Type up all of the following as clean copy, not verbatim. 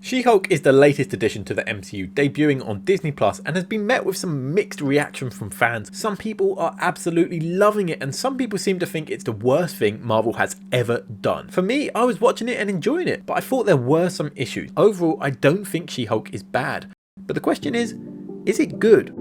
She-Hulk is the latest addition to the MCU, debuting on Disney Plus and has been met with some mixed reaction from fans. Some people are absolutely loving it and some people seem to think it's the worst thing Marvel has ever done. For me, I was watching it and enjoying it, but I thought there were some issues. Overall, I don't think She-Hulk is bad. But the question is it good?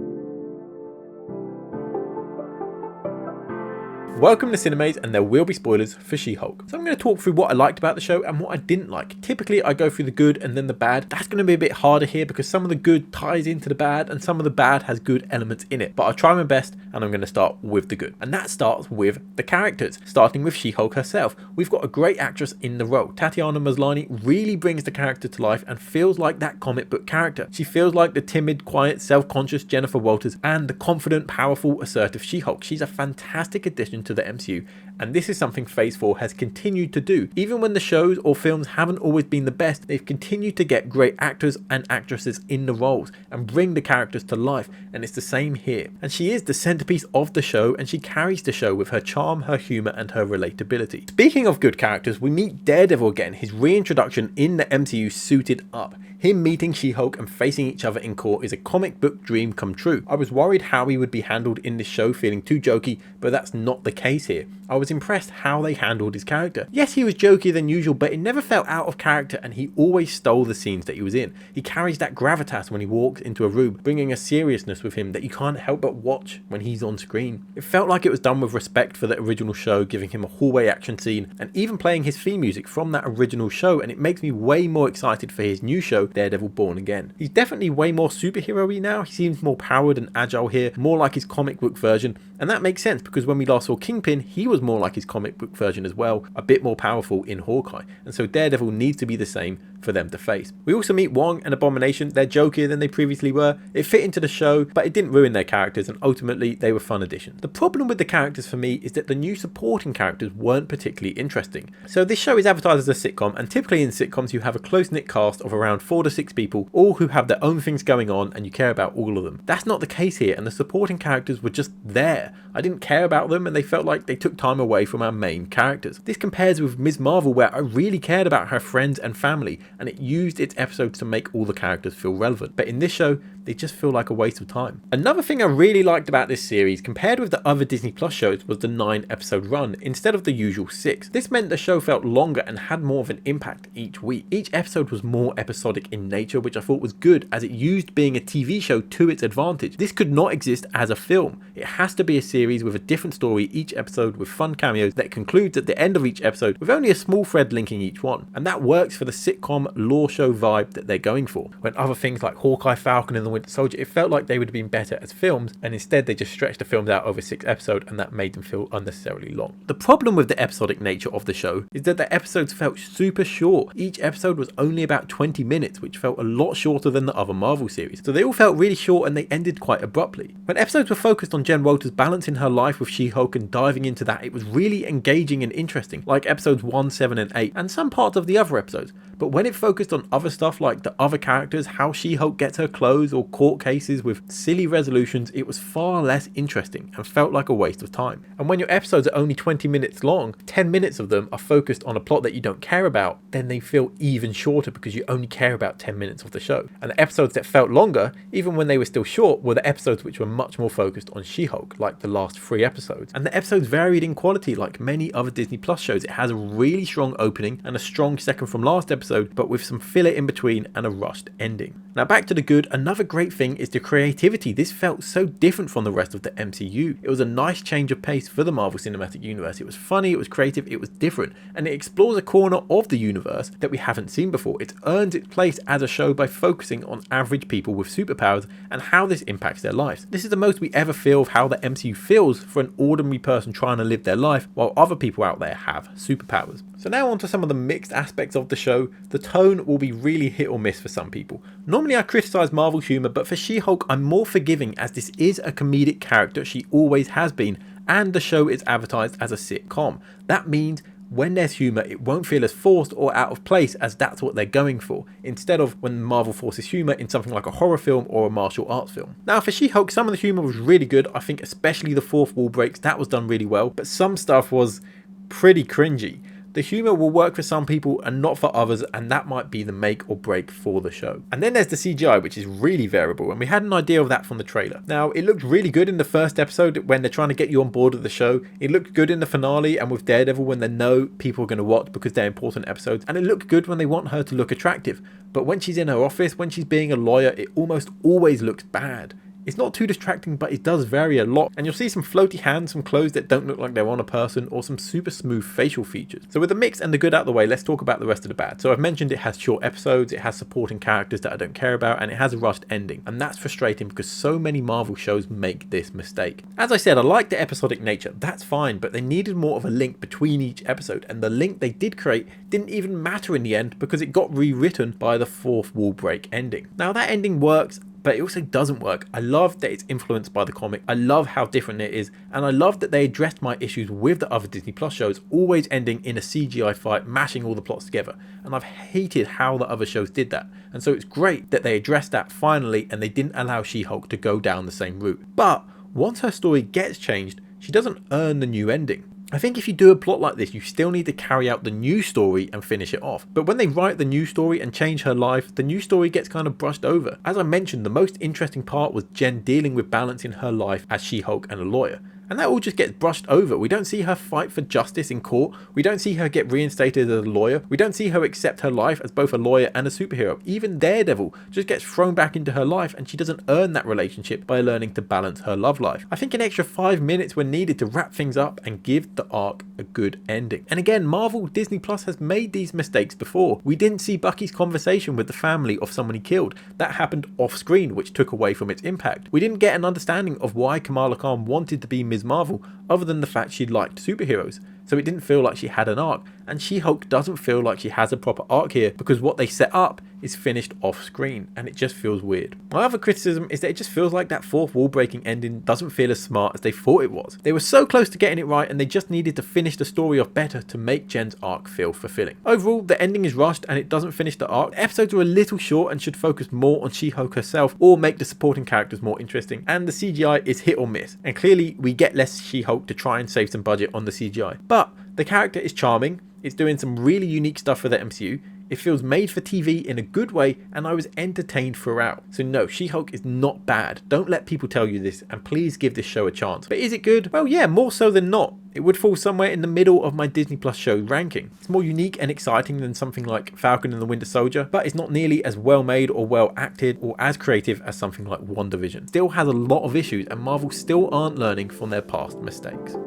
Welcome to Cinemaze, and there will be spoilers for She-Hulk. So I'm going to talk through what I liked about the show and what I didn't like. Typically I go through the good and then the bad. That's going to be a bit harder here because some of the good ties into the bad and some of the bad has good elements in it. But I'll try my best and I'm going to start with the good. And that starts with the characters, starting with She-Hulk herself. We've got a great actress in the role. Tatiana Maslany really brings the character to life and feels like that comic book character. She feels like the timid, quiet, self-conscious Jennifer Walters and the confident, powerful, assertive She-Hulk. She's a fantastic addition to the MCU, and this is something Phase 4 has continued to do. Even when the shows or films haven't always been the best, they've continued to get great actors and actresses in the roles and bring the characters to life, and it's the same here. And she is the centerpiece of the show, and she carries the show with her charm, her humor, and her relatability. Speaking of good characters, we meet Daredevil again, his reintroduction in the MCU suited up. Him meeting She-Hulk and facing each other in court is a comic book dream come true. I was worried how he would be handled in this show, feeling too jokey, but that's not the case here. I was impressed how they handled his character. Yes, he was jokier than usual, but it never felt out of character and he always stole the scenes that he was in. He carries that gravitas when he walks into a room, bringing a seriousness with him that you can't help but watch when he's on screen. It felt like it was done with respect for the original show, giving him a hallway action scene and even playing his theme music from that original show, and it makes me way more excited for his new show, Daredevil Born Again. He's definitely way more superhero-y now. He seems more powered and agile here, more like his comic book version, and that makes sense because when we last saw Kingpin, he was more like his comic book version as well, a bit more powerful in Hawkeye, and so Daredevil needs to be the same for them to face. We also meet Wong and Abomination. They're jokier than they previously were. It fit into the show, but it didn't ruin their characters, and ultimately they were fun additions. The problem with the characters for me is that the new supporting characters weren't particularly interesting. So this show is advertised as a sitcom, and typically in sitcoms you have a close-knit cast of around 4 to 6 people, all who have their own things going on and you care about all of them. That's not the case here, and the supporting characters were just there. I didn't care about them and they felt like they took time away from our main characters. This compares with Ms. Marvel, where I really cared about her friends and family, and it used its episodes to make all the characters feel relevant. But in this show, they just feel like a waste of time. Another thing I really liked about this series, compared with the other Disney Plus shows, was the 9-episode run instead of the usual 6. This meant the show felt longer and had more of an impact each week. Each episode was more episodic in nature, which I thought was good, as it used being a TV show to its advantage. This could not exist as a film. It has to be a series with a different story each episode, with fun cameos that concludes at the end of each episode with only a small thread linking each one. And that works for the sitcom lore show vibe that they're going for. When other things like Hawkeye, Falcon and the Winter Soldier, it felt like they would have been better as films, and instead they just stretched the films out over 6 episodes, and that made them feel unnecessarily long. The problem with the episodic nature of the show is that the episodes felt super short. Each episode was only about 20 minutes, which felt a lot shorter than the other Marvel series. So they all felt really short and they ended quite abruptly. When episodes were focused on Jen Walters balancing her life with She-Hulk and diving into that, it was really engaging and interesting, like episodes 1, 7 and 8, and some parts of the other episodes. But when it focused on other stuff like the other characters, how She-Hulk gets her clothes, or court cases with silly resolutions, it was far less interesting and felt like a waste of time. And when your episodes are only 20 minutes long, 10 minutes of them are focused on a plot that you don't care about, then they feel even shorter because you only care about 10 minutes of the show. And the episodes that felt longer, even when they were still short, were the episodes which were much more focused on She-Hulk, like the last 3 episodes. And the episodes varied in quality like many other Disney Plus shows. It has a really strong opening and a strong second from last episode, but with some filler in between and a rushed ending. Now back to the good, another great thing is the creativity. This felt so different from the rest of the MCU. It was a nice change of pace for the Marvel Cinematic Universe. It was funny, it was creative, it was different, and it explores a corner of the universe that we haven't seen before. It earns its place as a show by focusing on average people with superpowers and how this impacts their lives. This is the most we ever feel of how the MCU feels for an ordinary person trying to live their life while other people out there have superpowers. So now on to some of the mixed aspects of the show. The tone will be really hit or miss for some people. Normally I criticise Marvel's humour, but for She-Hulk I'm more forgiving, as this is a comedic character, she always has been, and the show is advertised as a sitcom. That means when there's humour, it won't feel as forced or out of place, as that's what they're going for, instead of when Marvel forces humour in something like a horror film or a martial arts film. Now for She-Hulk, some of the humour was really good. I think especially the fourth wall breaks, that was done really well, but some stuff was pretty cringy. The humour will work for some people and not for others, and that might be the make or break for the show. And then there's the CGI, which is really variable, and we had an idea of that from the trailer. Now, it looked really good in the first episode when they're trying to get you on board with the show. It looked good in the finale and with Daredevil when they know people are going to watch because they're important episodes, and it looked good when they want her to look attractive. But when she's in her office, when she's being a lawyer, it almost always looks bad. It's not too distracting, but it does vary a lot, and you'll see some floaty hands, some clothes that don't look like they're on a person, or some super smooth facial features. So with the mix and the good out of the way, let's talk about the rest of the bad. So I've mentioned it has short episodes, it has supporting characters that I don't care about, and it has a rushed ending, and that's frustrating because so many Marvel shows make this mistake. As I said, I like the episodic nature, that's fine, but they needed more of a link between each episode, and the link they did create didn't even matter in the end because it got rewritten by the fourth wall break ending. Now that ending works, but it also doesn't work. I love that it's influenced by the comic. I love how different it is, and I love that they addressed my issues with the other Disney Plus shows, always ending in a CGI fight, mashing all the plots together. And I've hated how the other shows did that. And so it's great that they addressed that finally, and they didn't allow She-Hulk to go down the same route. But once her story gets changed, she doesn't earn the new ending. I think if you do a plot like this, you still need to carry out the new story and finish it off. But when they write the new story and change her life, the new story gets kind of brushed over. As I mentioned, the most interesting part was Jen dealing with balancing her life as She-Hulk and a lawyer. And that all just gets brushed over. We don't see her fight for justice in court. We don't see her get reinstated as a lawyer. We don't see her accept her life as both a lawyer and a superhero. Even Daredevil just gets thrown back into her life, and she doesn't earn that relationship by learning to balance her love life. I think an extra 5 minutes were needed to wrap things up and give the arc a good ending. And again, Marvel Disney Plus has made these mistakes before. We didn't see Bucky's conversation with the family of someone he killed. That happened off screen, which took away from its impact. We didn't get an understanding of why Kamala Khan wanted to be Ms. Marvel, other than the fact she liked superheroes. So it didn't feel like she had an arc, and She-Hulk doesn't feel like she has a proper arc here because what they set up is finished off screen, and it just feels weird. My other criticism is that it just feels like that fourth wall breaking ending doesn't feel as smart as they thought it was. They were so close to getting it right, and they just needed to finish the story off better to make Jen's arc feel fulfilling. Overall, the ending is rushed and it doesn't finish the arc. The episodes are a little short and should focus more on She-Hulk herself or make the supporting characters more interesting, and the CGI is hit or miss, and clearly we get less She-Hulk to try and save some budget on the CGI. But the character is charming, it's doing some really unique stuff for the MCU, it feels made for TV in a good way, and I was entertained throughout. So no, She-Hulk is not bad. Don't let people tell you this, and please give this show a chance. But is it good? Well, yeah, more so than not. It would fall somewhere in the middle of my Disney Plus show ranking. It's more unique and exciting than something like Falcon and the Winter Soldier, but it's not nearly as well made or well acted or as creative as something like WandaVision. Still has a lot of issues, and Marvel still aren't learning from their past mistakes.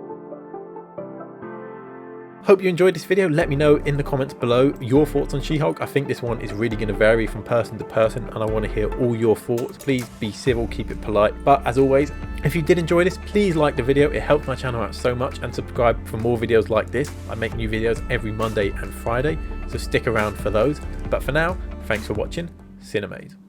Hope you enjoyed this video. Let me know in the comments below your thoughts on She-Hulk. I think this one is really going to vary from person to person, and I want to hear all your thoughts. Please be civil, keep it polite. But as always, if you did enjoy this, please like the video. It helps my channel out so much, and subscribe for more videos like this. I make new videos every Monday and Friday, so stick around for those. But for now, thanks for watching. Cinemaze.